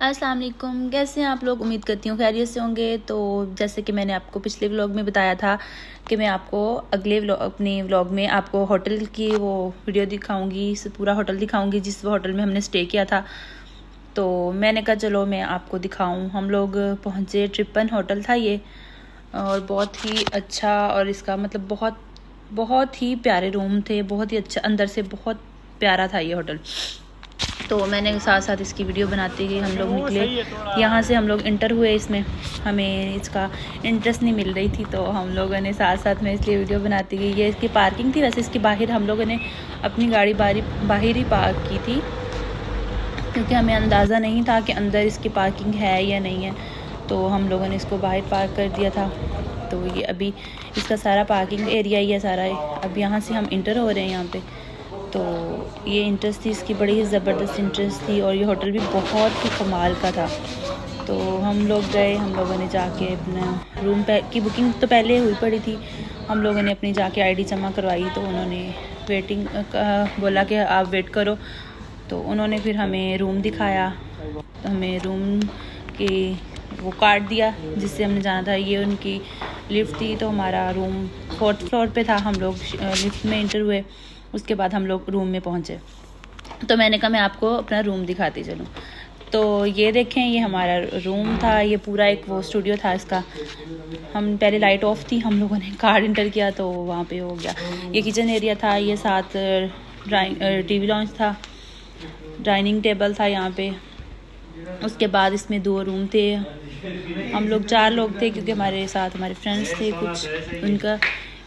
अस्सलाम वालेकुम, कैसे हैं आप लोग। उम्मीद करती हूँ खैरियत से होंगे। तो जैसे कि मैंने आपको पिछले व्लॉग में बताया था कि मैं आपको अगले अपने व्लॉग में आपको होटल की वो वीडियो दिखाऊंगी, पूरा होटल दिखाऊंगी जिस होटल में हमने स्टे किया था। तो मैंने कहा चलो मैं आपको दिखाऊं। हम लोग पहुँचे, ट्रिपन होटल था ये, और बहुत ही अच्छा, और इसका मतलब बहुत बहुत ही प्यारे रूम थे, बहुत ही अच्छा, अंदर से बहुत प्यारा था ये होटल। तो मैंने साथ साथ इसकी वीडियो बनाते हुए हम लोग निकले। यहाँ से हम लोग इंटर हुए, इसमें हमें इसका इंटरेस्ट नहीं मिल रही थी, तो हम लोगों ने साथ साथ में इसलिए वीडियो बनाती गई। ये इसकी पार्किंग थी, वैसे इसके बाहर हम लोगों ने अपनी गाड़ी बाहर ही पार्क की थी, क्योंकि हमें अंदाज़ा नहीं था कि अंदर इसकी पार्किंग है या नहीं है। तो हम लोगों ने इसको बाहर पार्क कर दिया था। तो ये अभी इसका सारा पार्किंग एरिया ही है सारा। अब यहाँ से हम इंटर हो रहे हैं यहाँ पे। तो ये इंटरेस्ट थी इसकी, बड़ी ही ज़बरदस्त इंटरेस्ट थी, और ये होटल भी बहुत ही कमाल का था। तो हम लोग गए, हम लोगों ने जाके अपना रूम की बुकिंग तो पहले हुई पड़ी थी। हम लोगों ने अपनी जाके आईडी जमा करवाई, तो उन्होंने वेटिंग बोला कि आप वेट करो। तो उन्होंने फिर हमें रूम दिखाया, हमें रूम की वो कार्ड दिया जिससे हमने जाना था। ये उनकी लिफ्ट थी, तो हमारा रूम 4th फ्लोर पे था। हम लोग लिफ्ट में इंटर हुए, उसके बाद हम लोग रूम में पहुँचे। तो मैंने कहा मैं आपको अपना रूम दिखाती चलूँ। तो ये देखें, ये हमारा रूम था। ये पूरा एक वो स्टूडियो था इसका। हम पहले लाइट ऑफ थी, हम लोगों ने कार्ड इंटर किया तो वहाँ पे हो गया। ये किचन एरिया था, ये साथ टीवी लॉन्च था, डाइनिंग टेबल था यहाँ पे। उसके बाद इसमें 2 रूम थे। हम लोग 4 लोग थे, क्योंकि हमारे साथ हमारे फ्रेंड्स थे कुछ। उनका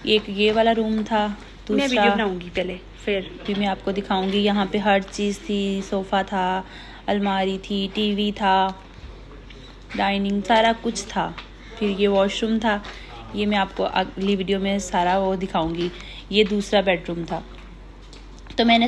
एक ये वाला रूम था, दूसरा मैं वीडियो बनाऊंगी पहले, फिर भी मैं आपको दिखाऊंगी। यहाँ पे हर चीज़ थी, सोफ़ा था, अलमारी थी, टीवी था, डाइनिंग, सारा कुछ था। फिर ये वॉशरूम था, ये मैं आपको अगली वीडियो में सारा वो दिखाऊंगी। ये दूसरा बेडरूम था। तो मैंने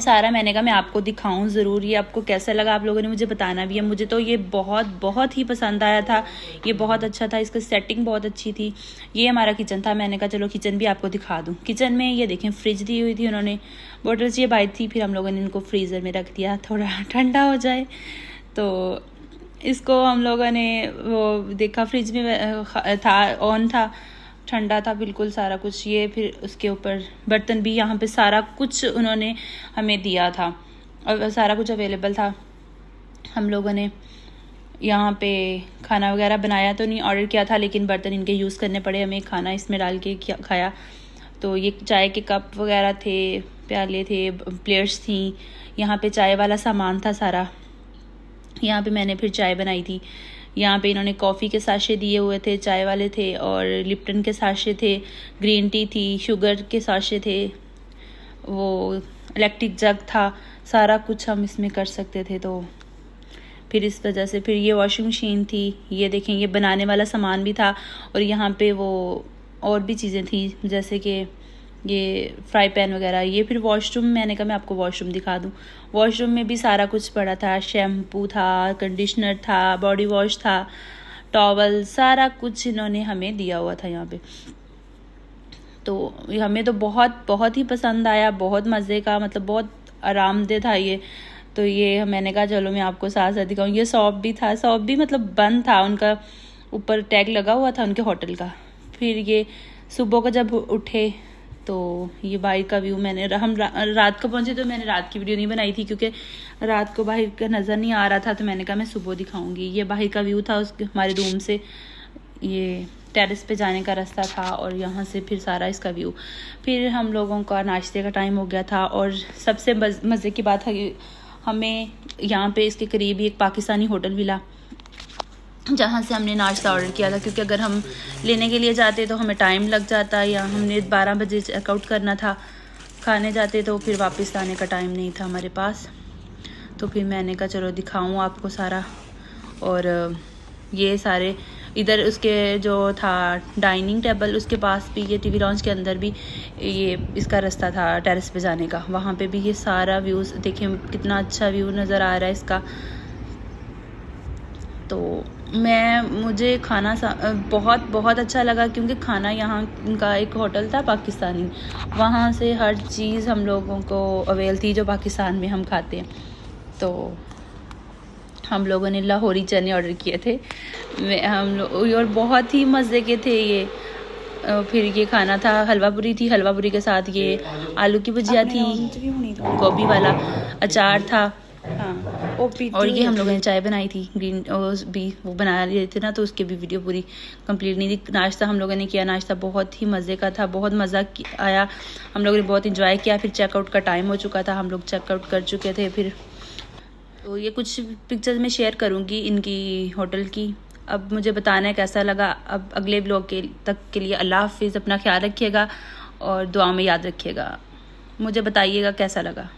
कहा मैं आपको दिखाऊं ज़रूर। ये आपको कैसा लगा आप लोगों ने मुझे बताना भी है। मुझे तो ये बहुत बहुत ही पसंद आया था, ये बहुत अच्छा था, इसकी सेटिंग बहुत अच्छी थी। ये हमारा किचन था, मैंने कहा चलो किचन भी आपको दिखा दूं। किचन में ये देखें फ्रिज दी हुई थी उन्होंने, बॉटल्स ये बाहर थी, फिर हम लोगों ने इनको फ्रीज़र में रख दिया थोड़ा ठंडा हो जाए। तो इसको हम लोगों ने वो देखा, फ्रिज में था, ऑन था, ठंडा था बिल्कुल सारा कुछ। ये फिर उसके ऊपर बर्तन भी, यहाँ पे सारा कुछ उन्होंने हमें दिया था और सारा कुछ अवेलेबल था। हम लोगों ने यहाँ पे खाना वगैरह बनाया तो नहीं, ऑर्डर किया था, लेकिन बर्तन इनके यूज़ करने पड़े हमें, खाना इसमें डाल के खाया। तो ये चाय के कप वगैरह थे, प्याले थे, प्लेट्स थी, यहाँ पे चाय वाला सामान था सारा। यहाँ पे मैंने फिर चाय बनाई थी। यहाँ पे इन्होंने कॉफ़ी के साशे दिए हुए थे, चाय वाले थे, और लिप्टन के साशे थे, ग्रीन टी थी, शुगर के साशे थे, वो इलेक्ट्रिक जग था, सारा कुछ हम इसमें कर सकते थे। तो फिर इस वजह से फिर ये वॉशिंग मशीन थी, ये देखें, ये बनाने वाला सामान भी था। और यहाँ पे वो और भी चीज़ें थी, जैसे कि ये फ्राई पैन वगैरह। ये फिर वॉशरूम, मैंने कहा मैं आपको वॉशरूम दिखा दूँ। वॉशरूम में भी सारा कुछ पड़ा था, शैम्पू था, कंडीशनर था, बॉडी वॉश था, टॉवल, सारा कुछ इन्होंने हमें दिया हुआ था यहाँ पे। तो हमें तो बहुत बहुत ही पसंद आया, बहुत मज़े का, मतलब बहुत आरामदेह था ये। तो ये मैंने कहा चलो मैं आपको साथ साथ दिखाऊँ। ये शॉप भी था, शॉप भी मतलब बंद था, उनका ऊपर टैग लगा हुआ था उनके होटल का। फिर ये सुबह को जब उठे तो ये बाहर का व्यू, हम रात को पहुंचे तो मैंने रात की वीडियो नहीं बनाई थी, क्योंकि रात को बाहर का नज़र नहीं आ रहा था। तो मैंने कहा मैं सुबह दिखाऊंगी। ये बाहर का व्यू था उसके, हमारे रूम से ये टेरेस पे जाने का रास्ता था, और यहाँ से फिर सारा इसका व्यू। फिर हम लोगों का नाश्ते का टाइम हो गया था, और सबसे मज़े की बात है कि हमें यहाँ पे इसके करीब ही एक पाकिस्तानी होटल मिला, जहाँ से हमने नाश्ता ऑर्डर किया था। क्योंकि अगर हम लेने के लिए जाते तो हमें टाइम लग जाता, या हमने 12 बजे चेकआउट करना था, खाने जाते तो फिर वापस आने का टाइम नहीं था हमारे पास। तो फिर मैंने कहा चलो दिखाऊँ आपको सारा। और ये सारे इधर उसके जो था डाइनिंग टेबल, उसके पास भी ये टीवी लॉन्च के अंदर भी ये इसका रास्ता था टेरेस पे जाने का, वहाँ पे भी ये सारा व्यूज़ देखें, कितना अच्छा व्यू नज़र आ रहा है इसका। तो मुझे खाना बहुत बहुत अच्छा लगा, क्योंकि खाना यहाँ का एक होटल था पाकिस्तानी, वहाँ से हर चीज़ हम लोगों को अवेल थी जो पाकिस्तान में हम खाते हैं। तो हम लोगों ने लाहौरी चने ऑर्डर किए थे हम लोग, और बहुत ही मज़े के थे ये। फिर ये खाना था, हलवा पूरी थी, हलवा पूरी के साथ ये आलू की भुजिया थी, गोभी वाला अचार था। हाँ, और ये हम लोगों ने चाय बनाई थी, ग्रीन भी वो बना रहे थे ना, तो उसकी भी वीडियो पूरी कंप्लीट नहीं थी। नाश्ता हम लोगों ने किया, नाश्ता बहुत ही मज़े का था, बहुत मज़ा आया, हम लोगों ने बहुत इंजॉय किया। फिर चेकआउट का टाइम हो चुका था, हम लोग चेकआउट कर चुके थे। फिर तो ये कुछ पिक्चर्स मैं शेयर करूँगी इनकी होटल की। अब मुझे बताना है कैसा लगा। अब अगले ब्लॉग तक के लिए अल्लाह हाफिज़, अपना ख्याल रखिएगा और दुआ में याद रखिएगा। मुझे बताइएगा कैसा लगा।